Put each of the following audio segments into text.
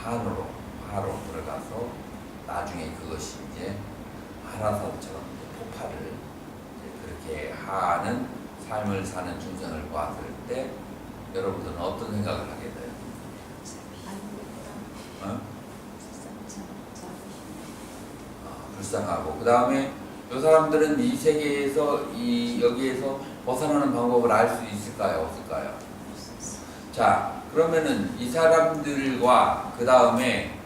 화로 들어가서 나중에 그것이 이제 한화산처럼 폭발을 그렇게 하는 삶을 사는 중생을 보았을 때 여러분들은 어떤 생각을 하게 돼요? 불쌍하고 그 다음에 이 사람들은 이 세계에서 여기에서 벗어나는 방법을 알 수 있을까요? 없을까요? 자, 그러면은 이 사람들과 그 다음에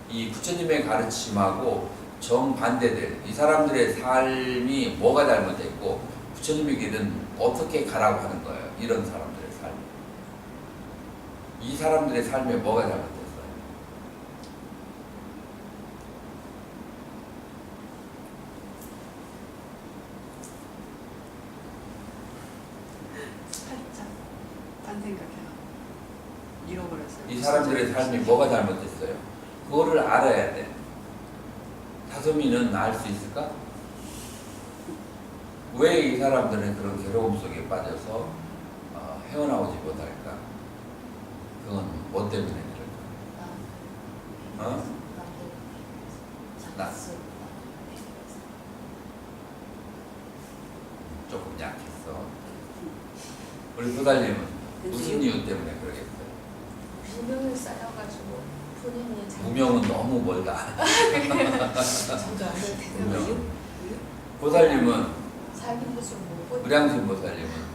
이 부처님의 가르침하고 정반대될 이 사람들의 삶이 뭐가 잘못됐고 부처님의 길은 어떻게 가라고 하는 거예요? 이런 사람들의 삶. 이 사람들의 삶에 뭐가 잘못됐어요? 딴 생각해요. 잃어버렸어요. 이 사람들의 삶이 뭐가 잘못됐어요? 그거를 알아야 돼. 다솜이는 알 수 있을까? 왜 이 사람들은 그런 괴로움 속에 빠져서 헤어나오지 못할까? 그건 뭐 때문에 그럴까? 조금 약했어. 우리 부달님은 무슨 이유 때문에 그러겠어요? 무명을 쌓여가지고 본인이 무명은 너무 멀다. 저도 안 무명. 보살님은 자기 것을 모르고 의량신 보살님은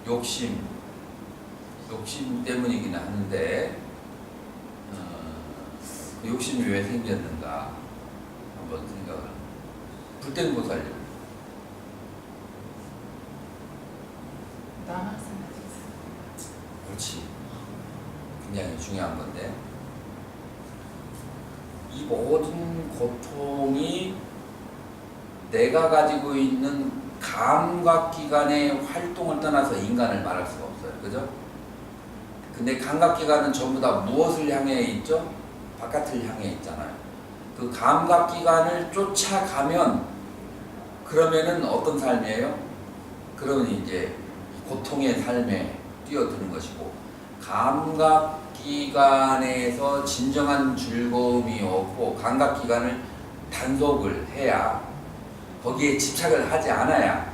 욕심 때문이긴 하는데 그 욕심이 왜 생겼는가 한번 생각을. 불땡 보살님. 나만 생각했어요. 그렇지. 굉장히 중요한 건데 이 모든 고통이 내가 가지고 있는 감각기관의 활동을 떠나서 인간을 말할 수가 없어요. 그죠? 근데 감각기관은 전부 다 무엇을 향해 있죠? 바깥을 향해 있잖아요. 그 감각기관을 쫓아가면 그러면은 어떤 삶이에요? 그러면 이제 고통의 삶에 뛰어드는 것이고 감각기관에서 진정한 즐거움이 없고 감각기관을 단속을 해야 거기에 집착을 하지 않아야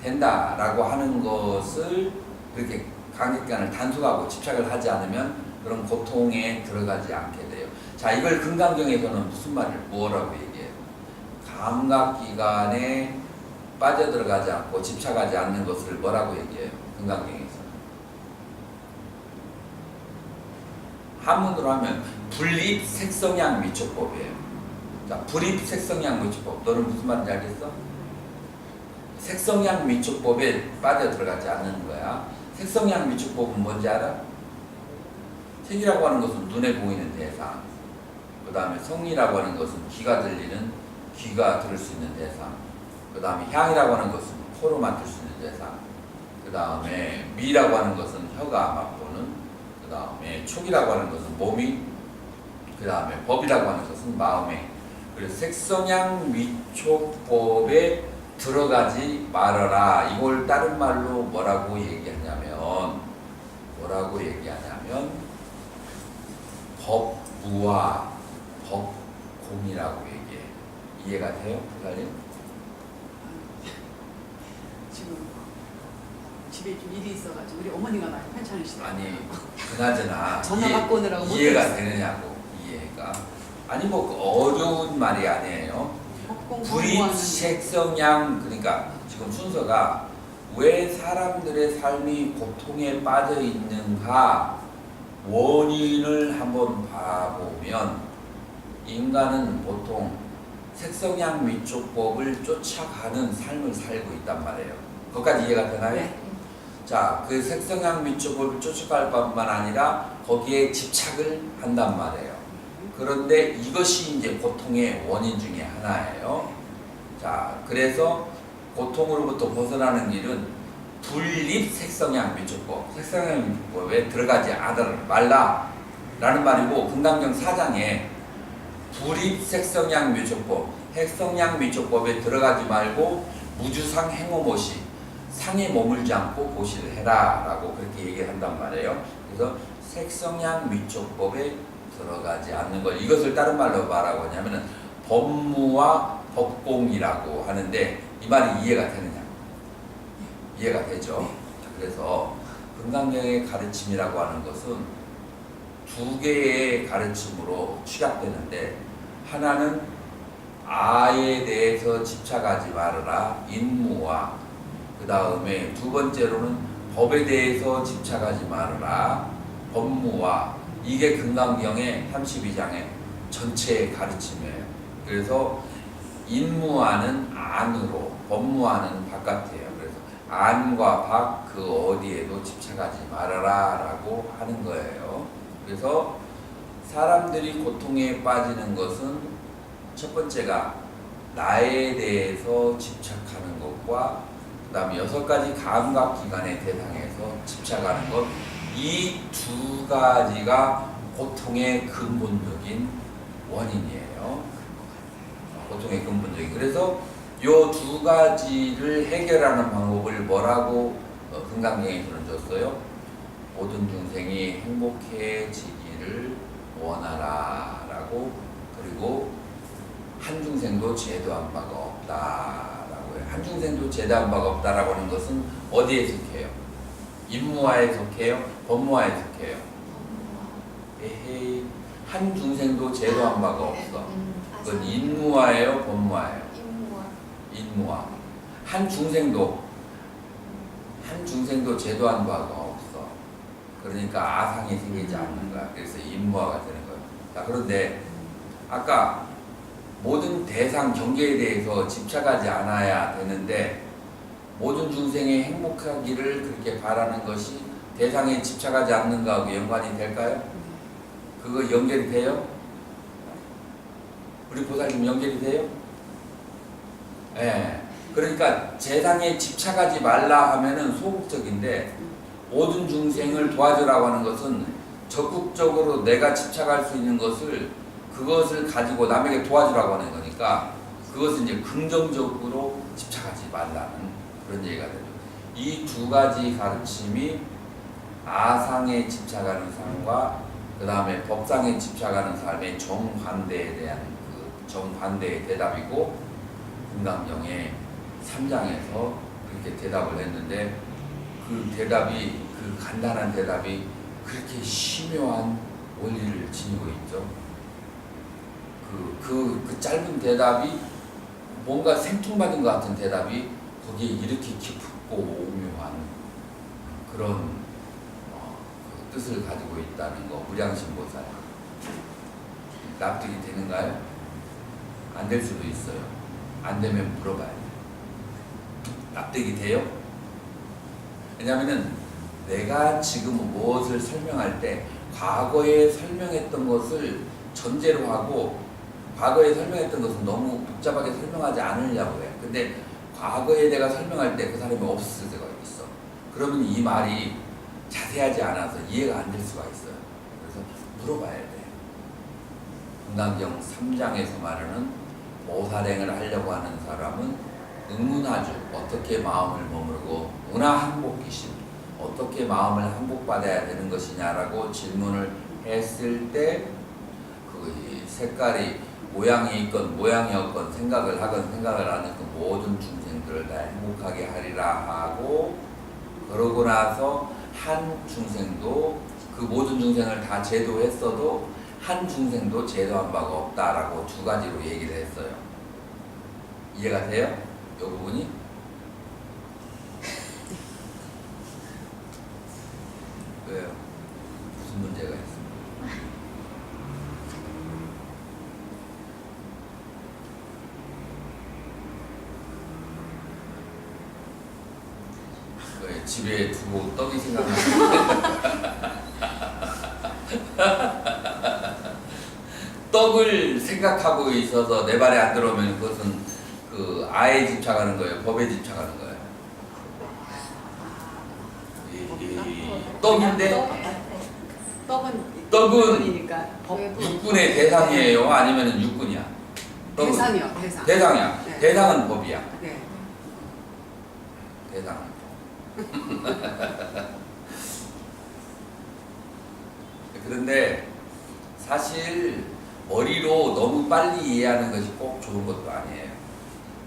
된다라고 하는 것을 그렇게 감각기관을 단속하고 집착을 하지 않으면 그런 고통에 들어가지 않게 돼요. 자, 이걸 금강경에서는 무슨 말을 뭐라고 얘기해요? 감각기관에 빠져들어가지 않고 집착하지 않는 것을 뭐라고 얘기해요? 금강경에서. 한문으로 하면 불입색성양 미초법이에요. 자, 불입색성양 미초법. 너는 무슨 말인지 알겠어? 색성양 미초법에 빠져들어가지 않는 거야. 색성양 미초법은 뭔지 알아? 색이라고 하는 것은 눈에 보이는 대상. 그 다음에 성이라고 하는 것은 귀가 들리는, 귀가 들을 수 있는 대상. 그 다음에 향이라고 하는 것은 코로 맡을 수 있는 대상. 그 다음에 미라고 하는 것은 혀가 맛보는. 그 다음에 촉이라고 하는 것은 몸이. 그 다음에 법이라고 하는 것은 마음에. 그래서 색성향 미촉법에 들어가지 말아라. 이걸 다른 말로 뭐라고 얘기하냐면 법무와 법공이라고 얘기해. 이해가 돼요? 부사님? 지금 집에 좀 일이 있어가지고 우리 어머니가 많이 편찮으시더라고요. 아니 그나저나 전화 받고 오느라고 이해가 못했어요. 되느냐고. 이해가 아니 뭐 어려운 말이 아니에요. 불입색성양. 그러니까 지금 순서가 왜 사람들의 삶이 고통에 빠져 있는가 원인을 한번 봐보면 인간은 보통 색성양 미촉법을 쫓아가는 삶을 살고 있단 말이에요. 거기까지 이해가 되나요? 네. 자, 그 색성향 미촉법을 쫓아갈 것만 아니라 거기에 집착을 한단 말이에요. 그런데 이것이 이제 고통의 원인 중에 하나예요. 자, 그래서 고통으로부터 벗어나는 길은 불입 색성향 미촉법, 색성향 미촉법에 들어가지 말라라는 말이고, 금강경 4장에 불입 색성향 미촉법, 색성향 미촉법에 들어가지 말고 무주상 행오모시, 상에 머물지 않고 고시를 해라라고 그렇게 얘기를 한단 말이에요. 그래서 색성향 위촉법에 들어가지 않는 걸 이것을 다른 말로 뭐라고 하냐면은 법무와 법공이라고 하는데 이 말이 이해가 되느냐? 이해가 되죠? 그래서 금강경의 가르침이라고 하는 것은 두 개의 가르침으로 취약되는데 하나는 아에 대해서 집착하지 말아라 인무와 그 다음에 두 번째로는 법에 대해서 집착하지 말아라 법무와 이게 금강경의 32장의 전체의 가르침이에요. 그래서 인무와는 안으로 법무와는 바깥이에요. 그래서 안과 밖 그 어디에도 집착하지 말아라 라고 하는 거예요. 그래서 사람들이 고통에 빠지는 것은 첫 번째가 나에 대해서 집착하는 것과 그 다음에 6가지 감각기관의 대상에서 집착하는 것 이 두 가지가 고통의 근본적인 원인이에요. 고통의 근본적인. 그래서 요 두 가지를 해결하는 방법을 뭐라고 금강경에서는 줬어요? 모든 중생이 행복해지기를 원하라 라고 그리고 한 중생도 제도한 바가 없다라고 해요. 한 중생도 제도한 바가 없다라고 하는 것은 어디에 속해요? 인무와에 속해요? 법무와에 속해요? 에헤이 한 중생도 제도한 바가 없어. 그건 인무와예요? 법무와예요? 인무와. 한 중생도 제도한 바가 없어. 그러니까 아상이 생기지 않는 거야. 그래서 인무화가 되는 거예요. 자, 그런데 아까 모든 대상 경계에 대해서 집착하지 않아야 되는데 모든 중생이 행복하기를 그렇게 바라는 것이 대상에 집착하지 않는 거하고 연관이 될까요? 그거 연결이 돼요? 우리 보살님 연결이 돼요? 예. 네. 그러니까 대상에 집착하지 말라 하면은 소극적인데 모든 중생을 도와주라고 하는 것은 적극적으로 내가 집착할 수 있는 것을 그것을 가지고 남에게 도와주라고 하는 거니까 그것은 이제 긍정적으로 집착하지 말라는 그런 얘기가 되죠. 이 두 가지 가르침이 아상에 집착하는 삶과 그 다음에 법상에 집착하는 삶의 정반대에 대한 그 정반대의 대답이고 금강경의 3장에서 그렇게 대답을 했는데 그 대답이 그 간단한 대답이 그렇게 심오한 원리를 지니고 있죠. 그 짧은 대답이 뭔가 생뚱맞은 것 같은 대답이 거기에 이렇게 깊고 오묘한 그런 그 뜻을 가지고 있다는 거 무량심보살 납득이 되는가요? 안 될 수도 있어요. 안 되면 물어봐야 돼요. 납득이 돼요? 왜냐하면 내가 지금 무엇을 설명할 때 과거에 설명했던 것을 전제로 하고 과거에 설명했던 것은 너무 복잡하게 설명하지 않으려고 해요. 근데 과거에 내가 설명할 때 그 사람이 없을 때가 있어. 그러면 이 말이 자세하지 않아서 이해가 안 될 수가 있어요. 그래서 물어봐야 돼. 금강경 3장에서 말하는 모살행을 하려고 하는 사람은 응문하주 어떻게 마음을 머무르고 운하항복기심 어떻게 마음을 항복받아야 되는 것이냐라고 질문을 했을 때 그 색깔이 모양이 있건 모양이 없건 생각을 하건 생각을 안 했건 모든 중생들을 다 행복하게 하리라 하고 그러고 나서 한 중생도 그 모든 중생을 다 제도했어도 한 중생도 제도한 바가 없다라고 두 가지로 얘기를 했어요. 이해가 돼요? 이 부분이? 왜요? 무슨 문제가 있어요? 왜 집에 두고 떡이 생각나는데 떡을 생각하고 있어서 내 발에 안 들어오면 그것은 그 아에 집착하는 거예요? 법에 집착하는 거예요? 떡인데 떡은 이니까 육군의 대상이에요? 아니면 육군이야? 떡은? 대상이요, 대상. 대상이야. 네. 대상은 법이야. 네. 대상은 법. 그런데 사실 머리로 너무 빨리 이해하는 것이 꼭 좋은 것도 아니에요.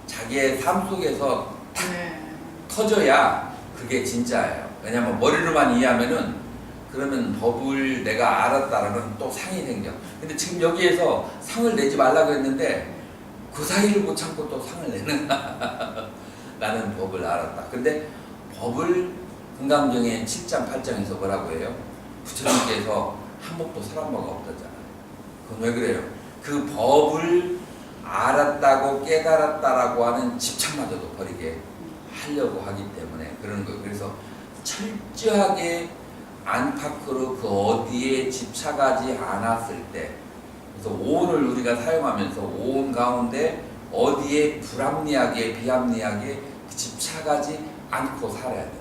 자기의 삶 속에서 네. 터져야 그게 진짜예요. 왜냐하면 머리로만 이해하면은 그러면 법을 내가 알았다라는 또 상이 생겨. 근데 지금 여기에서 상을 내지 말라고 했는데 그 사이를 못 참고 또 상을 내는 나는 법을 알았다. 근데 법을 금강경의 7장 8장에서 뭐라고 해요? 부처님께서 한 법도 설한 바가 없다잖아요. 그건 왜 그래요? 그 법을 알았다고 깨달았다라고 하는 집착마저도 버리게 하려고 하기 때문에 그러는 거예요. 그래서 철저하게 안팎으로 그 어디에 집착하지 않았을 때, 그래서 오온을 우리가 사용하면서 오온 가운데 어디에 불합리하게 비합리하게 집착하지 않고 살아야 되는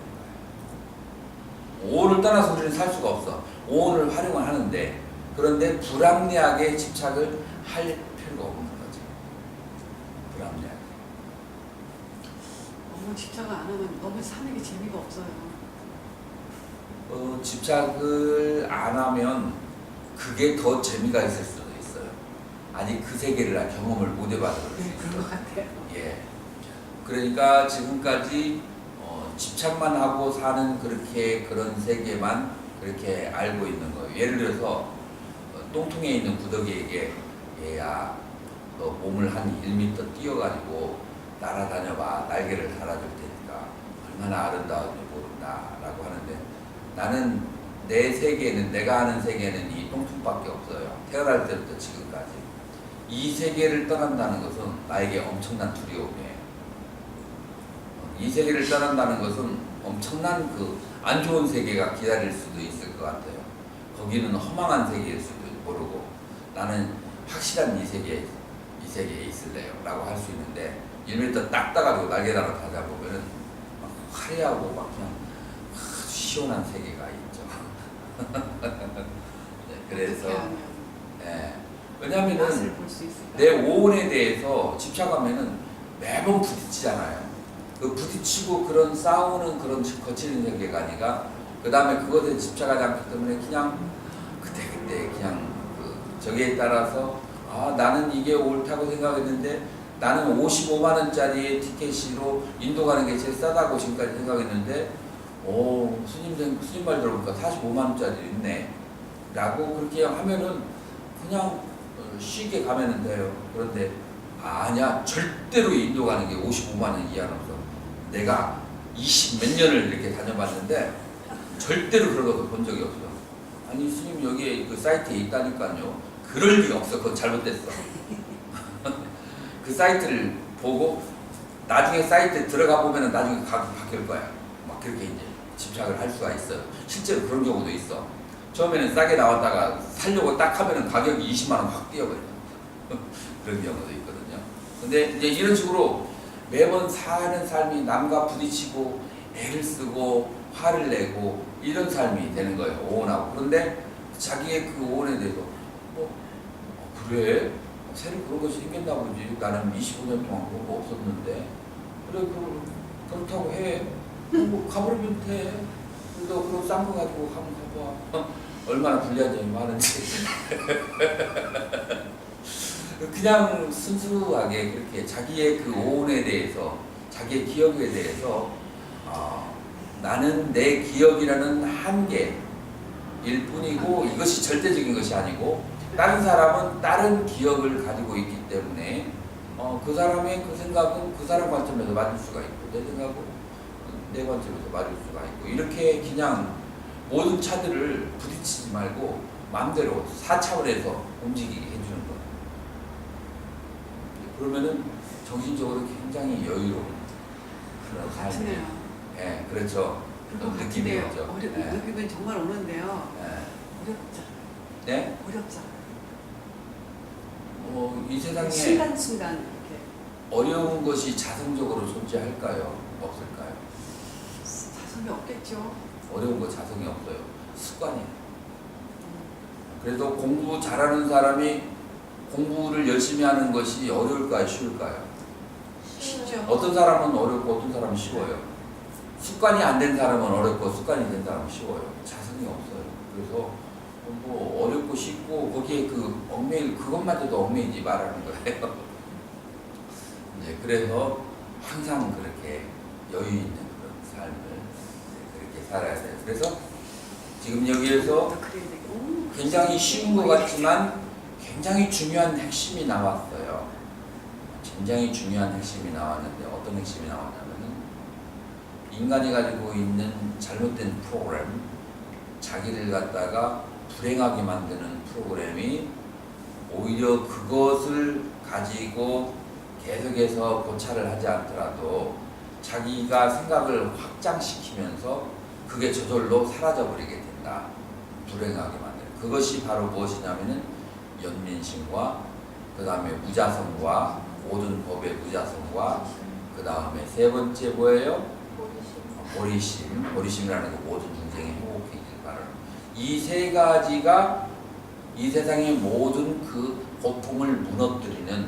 거예요. 오온을 떠나서 우리는 살 수가 없어. 오온을 활용을 하는데, 그런데 불합리하게 집착을 할 필요가 없는 거죠. 불합리하게. 너무 집착을 안 하면 너무 사는 게 재미가 없어요. 집착을 안 하면 그게 더 재미가 있을 수도 있어요. 아니 그 세계를 경험을 못 해봐서 그럴 수 네, 그런 것 있어요. 같아요. 예. 그러니까 지금까지 집착만 하고 사는 그런 세계만 그렇게 알고 있는 거예요. 예를 들어서 똥통에 있는 구더기에게 얘야 너 몸을 한 1m 뛰어가지고 날아다녀봐. 날개를 달아줄 테니까 얼마나 아름다운지 모른다 라고 하는데, 나는 내 세계는, 내가 아는 세계는 이 똥통밖에 없어요. 태어날 때부터 지금까지. 이 세계를 떠난다는 것은 나에게 엄청난 두려움이에요. 이 세계를 떠난다는 것은 엄청난 안 좋은 세계가 기다릴 수도 있을 것 같아요. 거기는 허망한 세계일 수도 모르고, 나는 확실한 이 세계에 있을래요 라고 할 수 있는데, 1m 딱 따가지고 날개 달아 가다 보면은 막 화려하고 막 그냥 아주 시원한 세계가 있죠. 네, 그래서 어떻게 하면 네, 왜냐하면은 맛을 볼 수 있을까? 내 오온에 대해서 집착하면은 매번 부딪히잖아요. 그 부딪히고 그런 싸우는 그런 거치는 세계가 아니라, 그 다음에 그것에 집착하지 않기 때문에 그냥 그때 그냥 저기에 따라서 나는 이게 옳다고 생각했는데, 나는 55만 원짜리 티켓으로 인도 가는 게 제일 싸다고 지금까지 생각했는데, 스님 말 들어보니까 45만 원짜리 있네 라고 그렇게 하면은 그냥 쉽게 가면 돼요. 그런데 아니야, 절대로 인도 가는 게 55만 원 이하는 없어. 내가 20 몇 년을 이렇게 다녀봤는데 절대로 그런 것도 본 적이 없어. 아니 스님 여기에 그 사이트에 있다니까요. 그럴 리가 없어. 그건 잘못됐어. 그 사이트를 보고 나중에 사이트에 들어가 보면은 나중에 가격이 바뀔 거야. 막 그렇게 이제 집착을 할 수가 있어요. 실제로 그런 경우도 있어. 처음에는 싸게 나왔다가 살려고 딱 하면은 가격이 20만 원 확 뛰어버려. 그런 경우도 있거든요. 근데 이제 이런 식으로 매번 사는 삶이 남과 부딪히고 애를 쓰고 화를 내고 이런 삶이 되는 거예요. 오온하고. 그런데 자기의 그 오온에 대해서 그래? 새로 그런 것이 생겼나 보지. 나는 25년 동안 그런 거 없었는데. 그래, 그렇다고 해. 뭐 가버리면 돼. 너 그럼 싼 거 가지고 한번 가봐. 얼마나 불리한 점이 많은지. 그냥 순수하게 그렇게 자기의 그 오온에 대해서, 자기의 기억에 대해서 나는 내 기억이라는 한계일 뿐이고, 이것이 절대적인 것이 아니고, 다른 사람은 다른 기억을 가지고 있기 때문에 그 사람의 그 생각은 그 사람 관점에서 맞을 수가 있고, 내 생각은 내 관점에서 맞을 수가 있고, 이렇게 그냥 모든 차들을 부딪히지 말고 마음대로 4차원에서 움직이게 해주는 거예요. 그러면은 정신적으로 굉장히 여유로운 그런 삶이. 같으네요. 예, 그렇죠. 느낌이 오죠. 느낌은 정말 오는데요. 예. 어렵죠. 네? 어렵죠. 이 세상에 순간순간 이렇게 어려운 것이 자성적으로 존재할까요? 없을까요? 자성이 없겠죠. 어려운 거 자성이 없어요. 습관이에요. 그래서 공부 잘하는 사람이 공부를 열심히 하는 것이 어려울까요? 쉬울까요? 쉽죠. 어떤 사람은 어렵고 어떤 사람은 쉬워요. 습관이 안 된 사람은 어렵고 습관이 된 사람은 쉬워요. 자성이 없어요. 그래서 뭐 어렵고 쉽고 거기에 그 얽매일 그것마저도 얽매이지 말하는 거예요. 네, 그래서 항상 그렇게 여유 있는 그런 삶을 그렇게 살아야 돼요. 그래서 지금 여기에서 그래야 되고. 굉장히 쉬운 것 같지만 굉장히 중요한 핵심이 나왔어요. 굉장히 중요한 핵심이 나왔는데 어떤 핵심이 나왔냐면은 인간이 가지고 있는 잘못된 프로그램, 자기를 갖다가 불행하게 만드는 프로그램이 오히려 그것을 가지고 계속해서 고찰을 하지 않더라도 자기가 생각을 확장시키면서 그게 저절로 사라져버리게 된다. 불행하게 만드는. 그것이 바로 무엇이냐면은 연민심과 그 다음에 무자성과 모든 법의 무자성과 그 다음에 세 번째 뭐예요? 보리심이라는 거 모든 중생이 행복해지길 바라는 이 세 가지가 이 세상의 모든 그 고통을 무너뜨리는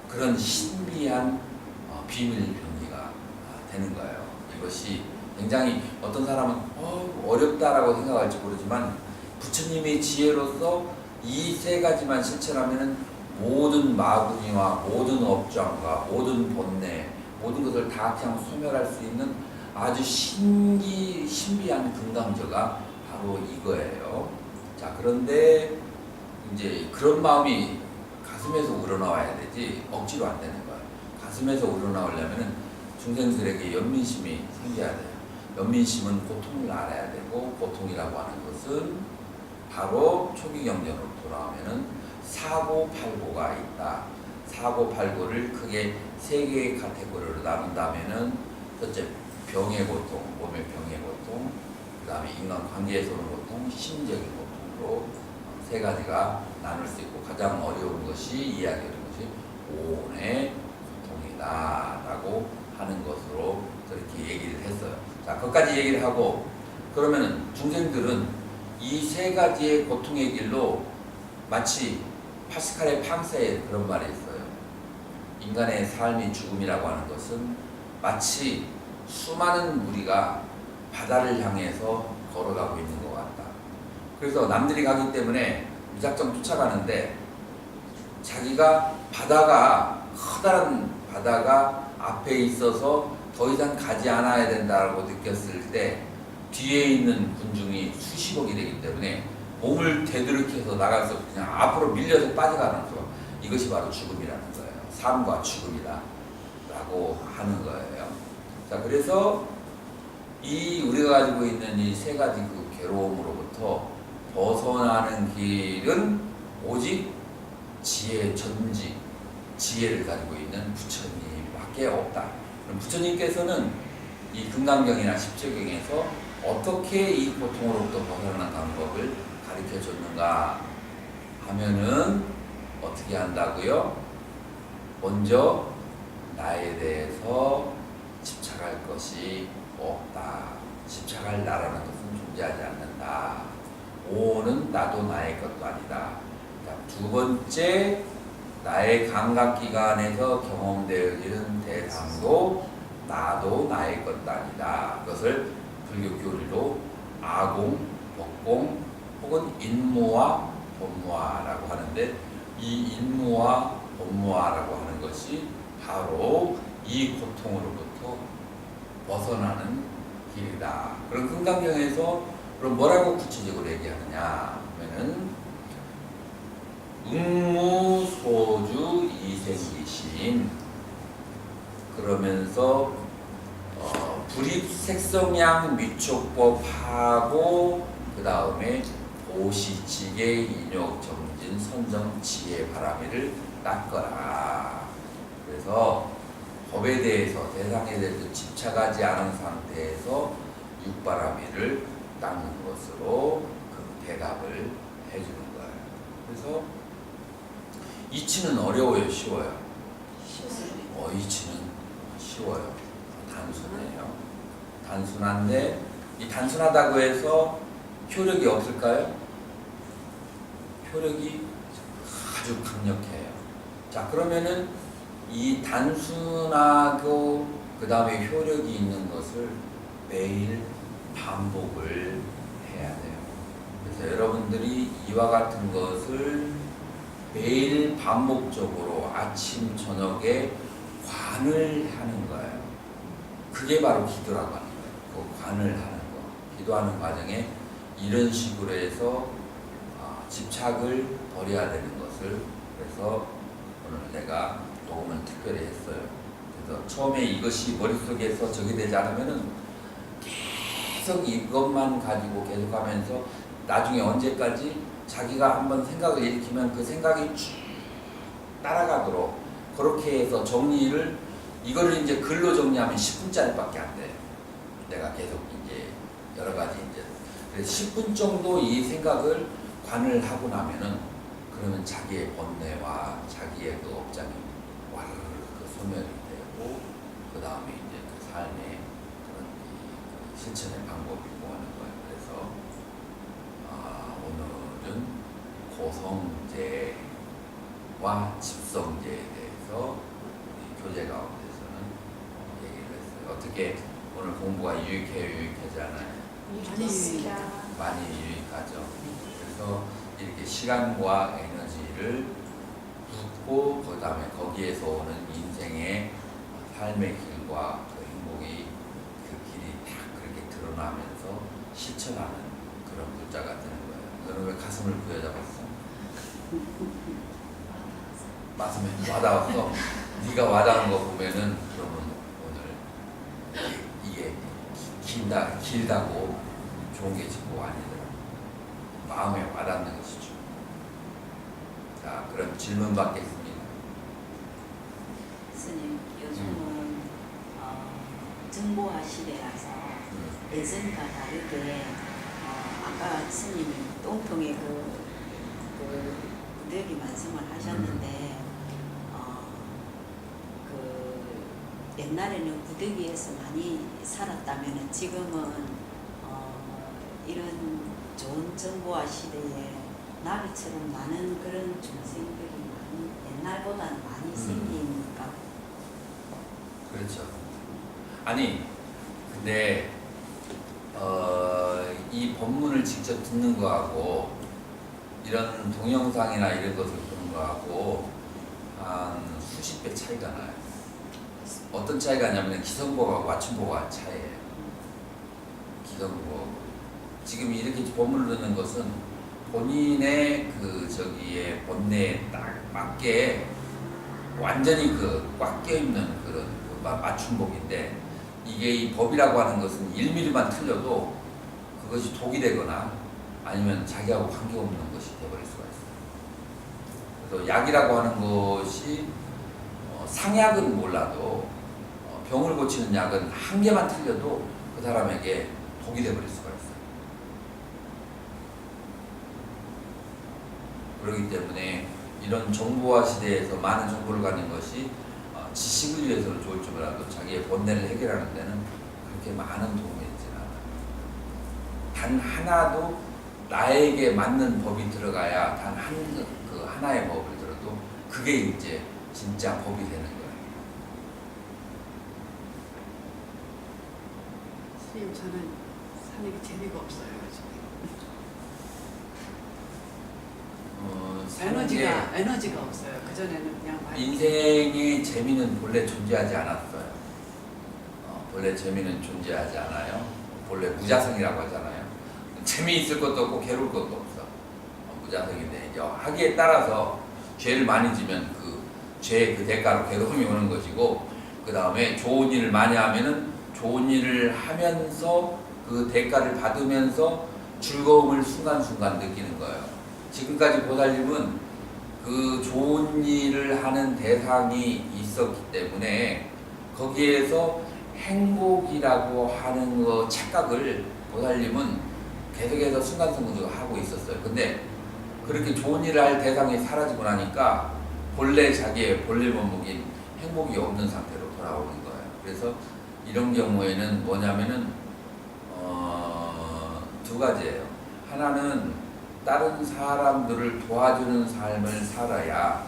그런 신비한 비밀 병기가 되는 거예요. 이것이 굉장히 어떤 사람은 어렵다라고 생각할지 모르지만 부처님의 지혜로서 이 세 가지만 실천하면은 모든 마구니와 모든 업장과 모든 본내 모든 것을 다 그냥 소멸할 수 있는 아주 신비한 금강저가 바로 이거예요. 자, 그런데 이제 그런 마음이 가슴에서 우러나와야 되지 억지로 안 되는 거예요. 가슴에서 우러나오려면은 중생들에게 연민심이 생겨야 돼요. 연민심은 고통을 알아야 되고 고통이라고 하는 것은 바로 초기경전으로 돌아오면은 사고팔고가 있다. 사고팔고를 크게 세 개의 카테고리로 나눈다면은 첫째 병의 고통, 몸의 병의 고통, 그 다음에 인간관계에서 오는 고통, 심적인 고통으로 세 가지가 나눌 수 있고 가장 어려운 것이 이야기하는 것이 오온의 고통이다 라고 하는 것으로 그렇게 얘기를 했어요. 자, 거기까지 얘기를 하고 그러면은 중생들은 이 세 가지의 고통의 길로 마치 파스칼의 팡세에 그런 말이 있어요. 인간의 삶이 죽음이라고 하는 것은 마치 수많은 무리가 바다를 향해서 걸어가고 있는 것 같다. 그래서 남들이 가기 때문에 무작정 쫓아가는데 자기가 커다란 바다가 앞에 있어서 더 이상 가지 않아야 된다고 느꼈을 때 뒤에 있는 군중이 수십억이 되기 때문에 몸을 되들이켜서 나가서 그냥 앞으로 밀려서 빠져가는 거. 이것이 바로 죽음이라는 거예요. 삶과 죽음이다 라고 하는 거예요. 자, 그래서 우리가 가지고 있는 이 세 가지 그 괴로움으로부터 벗어나는 길은 오직 전지, 지혜를 가지고 있는 부처님밖에 없다. 그럼 부처님께서는 이 금강경이나 십조경에서 어떻게 이 고통으로부터 벗어나는 방법을 가르쳐 줬는가 하면은 어떻게 한다고요? 먼저 나에 대해서 집착할 것이 없다. 집착할 나라는 것은 존재하지 않는다. 오는 나도 나의 것도 아니다. 두 번째, 나의 감각기관에서 경험되어지는 대상도 나도 나의 것도 아니다. 그것을 불교 교리로 아공, 법공 혹은 인무와 법무화라고 하는데 이 인무와 법무화라고 하는 것이 바로 이 고통으로부터 벗어나는 길이다. 그럼 금강경에서 그럼 뭐라고 구체적으로 얘기하느냐 하면은 응무소주 이생기심 그러면서 불입색성양 미촉법하고 그 다음에 오시지계 인욕정진 선정 지혜 바라미를 닦거라. 그래서 법에 대해서 대상에 대해서 집착하지 않은 상태에서 육바라미를 닦는 것으로 그 대답을 해주는 거예요. 그래서 이치는 어려워요, 쉬워요? 이치는 쉬워요. 단순해요. 단순한데 이 단순하다고 해서 효력이 없을까요? 효력이 아주 강력해요. 자, 그러면은 이 단순하고 그 다음에 효력이 있는 것을 매일 반복을 해야 돼요. 그래서 여러분들이 이와 같은 것을 매일 반복적으로 아침 저녁에 관을 하는 거예요. 그게 바로 기도라고 하는 거예요. 그 관을 하는 거. 기도하는 과정에 이런 식으로 해서 집착을 버려야 되는 것을, 그래서 오늘 내가 녹음을 특별히 했어요. 그래서 처음에 이것이 머릿속에서 적이 되지 않으면은 계속 이것만 가지고 계속하면서 나중에 언제까지 자기가 한번 생각을 일으키면 그 생각이 쭉 따라가도록 그렇게 해서 정리를, 이거를 이제 글로 정리하면 10분짜리밖에 안 돼. 내가 계속 이제 여러 가지 이제 그래서 10분 정도 이 생각을 관을 하고 나면은, 그러면 자기의 번뇌와 자기의 그 업장이 와르르 그 소멸이 되고, 그 다음에 이제 그 삶의 그런 이 실천의 방법이 뭐하는 거예요. 그래서 오늘은 고성제와 집성제에 대해서 우리 교재 가운데서는 얘기를 했어요. 어떻게 오늘 공부가 유익해요, 유익하지 않아요? 유익했습니다. 많이 유익하죠. 그래서 이렇게 시간과 에너지를 붓고, 그 다음에 거기에서 오는 인생의 삶의 길과 그 행복이 그 길이 딱 그렇게 드러나면서 실천하는 그런 문자가 되는 거예요. 너는 왜 가슴을 부여잡았어? 가슴에 와닿았어? 네가 와닿은 거 보면은 그러면 오늘 이게 길다고 좋은 게 지고 아니더라. 마음에 와닿는 것이죠. 자, 그럼 질문 받겠습니다. 스님, 요즘은 정보화 시대라서 예전과 다르게 아까 스님이 똥통에 그 구더기 말씀을 하셨는데 그 옛날에는 구더기에서 많이 살았다면 지금은 이런 좋은 정보화 시대에 나비처럼 많은 그런 중생들이 많이 옛날보다는 많이 생기니까. 그렇죠. 아니, 근데 이 법문을 직접 듣는 거하고 이런 동영상이나 이런 것을 보는 거하고 한 수십 배 차이가 나요. 어떤 차이가 나냐면 기성보하고 맞춤보가 차이예요. 기성보. 지금 이렇게 법문을 듣는 것은 본인의 그 저기에 본내에 딱 맞게 완전히 그 꽉 껴있는 그런 그 맞춤복인데, 이게 이 법이라고 하는 것은 1mm만 틀려도 그것이 독이 되거나 아니면 자기하고 관계없는 것이 되어버릴 수가 있어요. 그래서 약이라고 하는 것이 상약은 몰라도 병을 고치는 약은 한 개만 틀려도 그 사람에게 독이 되어버릴 수가 있어요. 그렇기 때문에 이런 정보화 시대에서 많은 정보를 가진 것이 지식을 위해서는 좋을지 몰라도 자기의 본내를 해결하는 데는 그렇게 많은 도움이 되지는 않아요. 단 하나도 나에게 맞는 법이 들어가야 단 그 하나의 법을 들어도 그게 이제 진짜 법이 되는 거예요. 선생님, 저는 사는 게 재미가 없어요. 에너지가 없어요. 그전에는 그냥 많이 인생의 재미는 본래 존재하지 않았어요. 본래 재미는 존재하지 않아요. 본래 무자성이라고 하잖아요. 재미있을 것도 없고 괴로울 것도 없어. 무자성인데 하기에 따라서 죄를 많이 지면 그 죄의 그 대가로 괴로움이 오는 것이고, 그 다음에 좋은 일을 많이 하면은 좋은 일을 하면서 그 대가를 받으면서 즐거움을 순간순간 느끼는 거예요. 지금까지 보살님은 그 좋은 일을 하는 대상이 있었기 때문에 거기에서 행복이라고 하는 거 착각을 보살님은 계속해서 순간순간 하고 있었어요. 근데 그렇게 좋은 일을 할 대상이 사라지고 나니까 본래 자기의 본래 면목인 행복이 없는 상태로 돌아오는 거예요. 그래서 이런 경우에는 뭐냐면은 두 가지예요. 하나는 다른 사람들을 도와주는 삶을 살아야,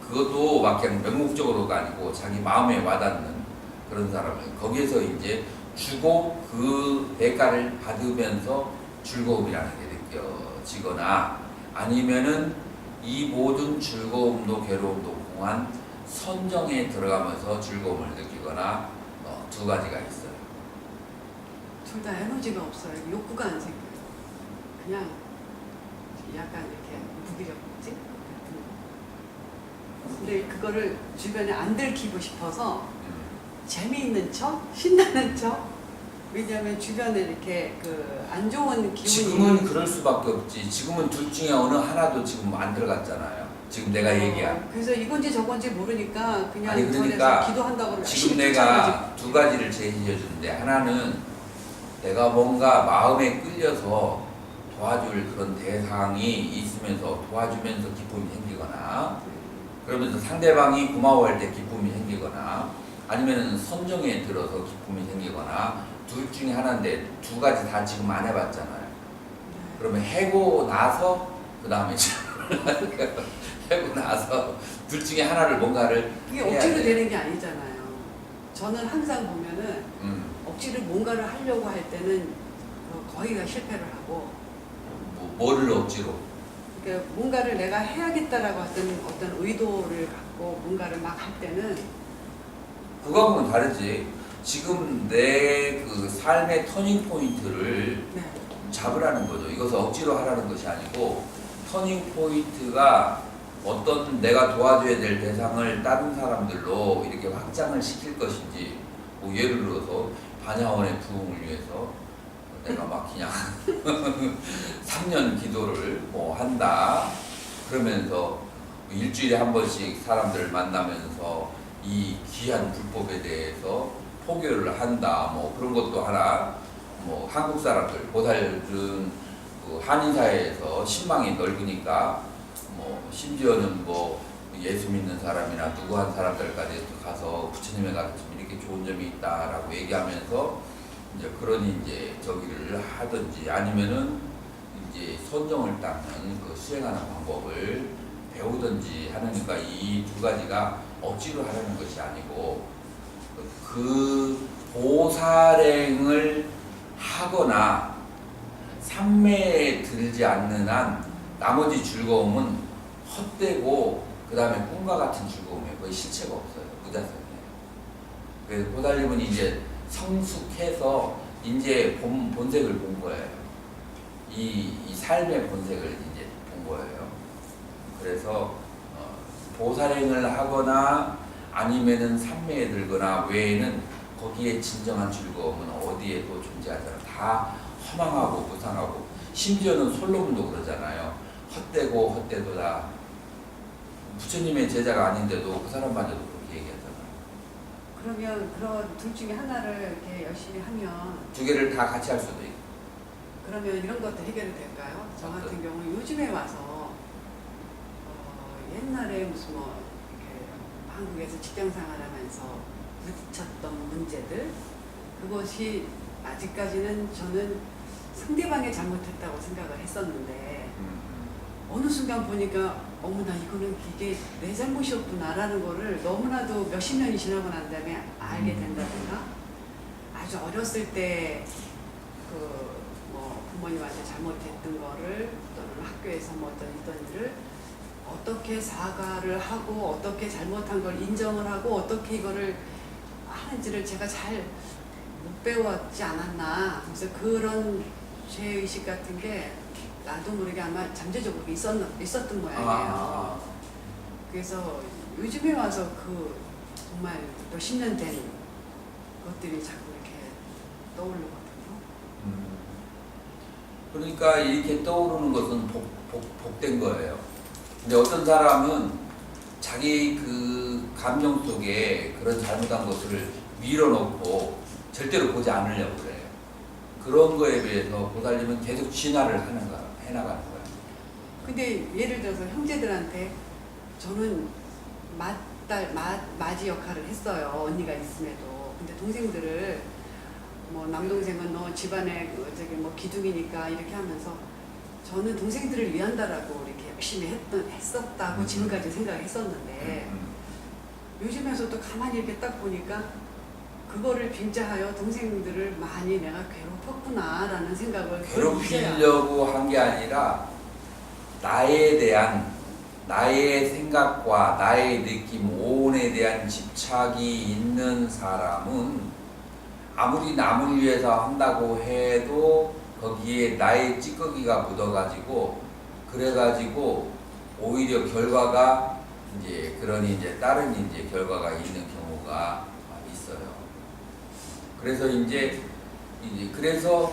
그것도 막 그냥 맹목적으로가 아니고 자기 마음에 와닿는 그런 사람을, 거기에서 이제 주고 그 대가를 받으면서 즐거움이라는 게 느껴지거나 아니면은 이 모든 즐거움도 괴로움도 공한 선정에 들어가면서 즐거움을 느끼거나 두 가지가 있어요. 둘 다 에너지가 없어요. 욕구가 안 생겨요. 그냥 약간 이렇게 무기력지? 근데 그거를 주변에 안 들키고 싶어서 재미있는 척, 신나는 척. 왜냐하면 주변에 이렇게 그 안 좋은 기운이 지금은 그럴 수밖에 없지. 지금은 둘 중에 어느 하나도 지금 안 들어갔잖아요. 지금 내가 얘기한. 그래서 이건지 저건지 모르니까 그냥 아니, 절에서 그러니까 기도한다고 지금 열심히 내가 쫓아가지고. 두 가지를 제시해 주는데 하나는 내가 뭔가 마음에 끌려서 도와줄 그런 대상이 있으면서 도와주면서 기쁨이 생기거나 그러면서 상대방이 고마워할 때 기쁨이 생기거나 아니면 선정에 들어서 기쁨이 생기거나 둘 중에 하나인데 두 가지 다 지금 안 해봤잖아요. 그러면 해고 나서 그 다음에 해고 나서 둘 중에 하나를 뭔가를 그게 해야 억지로 돼. 되는 게 아니잖아요. 저는 항상 보면은 억지로 뭔가를 하려고 할 때는 거의 다 실패를 하고 뭐를 억지로 그러니까 뭔가를 내가 해야겠다라고 어떤 의도를 갖고 뭔가를 막 할 때는 그거하고는 다르지. 지금 내 그 삶의 터닝 포인트를 네. 잡으라는 거죠. 이것을 억지로 하라는 것이 아니고 터닝 포인트가 어떤 내가 도와줘야 될 대상을 다른 사람들로 이렇게 확장을 시킬 것인지 뭐 예를 들어서 반야원의 부흥을 위해서 내가 막 그냥 3년 기도를 뭐 한다 그러면서 일주일에 한 번씩 사람들을 만나면서 이 귀한 불법에 대해서 포교를 한다 뭐 그런 것도 하나 뭐 한국 사람들 보살은 그 한인 사회에서 신망이 넓으니까 뭐 심지어는 뭐 예수 믿는 사람이나 누구 한 사람들까지 가서 부처님의 가르침 이렇게 좋은 점이 있다라고 얘기하면서 이제 그러니 이제 저기를 하든지 아니면은 이제 선정을 닦는 그 수행하는 방법을 배우든지 하니까 이 두 가지가 억지로 하려는 것이 아니고 그 보살행을 하거나 삼매에 들지 않는 한 나머지 즐거움은 헛되고 그 다음에 꿈과 같은 즐거움에 거의 실체가 없어요. 무자성이에요. 그래서 보살님은 이제 성숙해서 이제 본색을 본 거예요. 이 삶의 본색을 이제 본 거예요. 그래서 보살행을 하거나 아니면은 삼매에 들거나 외에는 거기에 진정한 즐거움은 어디에도 존재하지 않아요. 다 허망하고 무상하고 심지어는 솔로몬도 그러잖아요. 헛되고 헛되도다. 부처님의 제자가 아닌데도 그 사람마저도 그렇게 얘기하잖아요. 그러면 그런 둘 중에 하나를 이렇게 열심히 하면 두 개를 다 같이 할 수도 있고. 그러면 이런 것도 해결이 될까요? 저 같은 경우 요즘에 와서 옛날에 무슨 뭐 이렇게 한국에서 직장 생활하면서 부딪혔던 문제들 그것이 아직까지는 저는 상대방이 잘못했다고 생각을 했었는데 어느 순간 보니까 어머나 이거는 이게 내 잘못이었구나라는 거를 너무나도 몇십 년이 지나고 난 다음에 알게 된다든가 아주 어렸을 때 그 뭐 부모님한테 잘못했던 거를 또는 학교에서 뭐 어떤 일을 어떻게 사과를 하고 어떻게 잘못한 걸 인정을 하고 어떻게 이거를 하는지를 제가 잘 못 배웠지 않았나. 그래서 그런 죄의식 같은 게 나도 모르게 아마 잠재적으로 있었던 모양이에요. 그래서 요즘에 와서 그 정말 몇십 년 된 것들이 자꾸 이렇게 떠오르거든요. 그러니까 이렇게 떠오르는 것은 복된 거예요. 근데 어떤 사람은 자기 그 감정 속에 그런 잘못한 것을 밀어놓고 절대로 보지 않으려고 그래요. 그런 거에 비해서 보살님은 계속 진화를 해나가는 거예요. 근데 예를 들어서 형제들한테 저는 맞이 역할을 했어요. 언니가 있음에도. 근데 동생들을 뭐 남동생은 너 집안에 저기 뭐 기둥이니까 이렇게 하면서 저는 동생들을 위한다라고 이렇게 열심히 했었다고 지금까지 생각을 했었는데 요즘에서도 가만히 이렇게 딱 보니까 그거를 빙자하여 동생들을 많이 내가 괴롭혔구나라는 생각을 괴롭히려고 한 게 아니라 나에 대한 나의 생각과 나의 느낌, 오온에 대한 집착이 있는 사람은 아무리 남을 위해서 한다고 해도 거기에 나의 찌꺼기가 묻어가지고 그래가지고 오히려 결과가 이제 그러니 이제 다른 이제 결과가 있는 경우가 있어요. 그래서 이제 그래서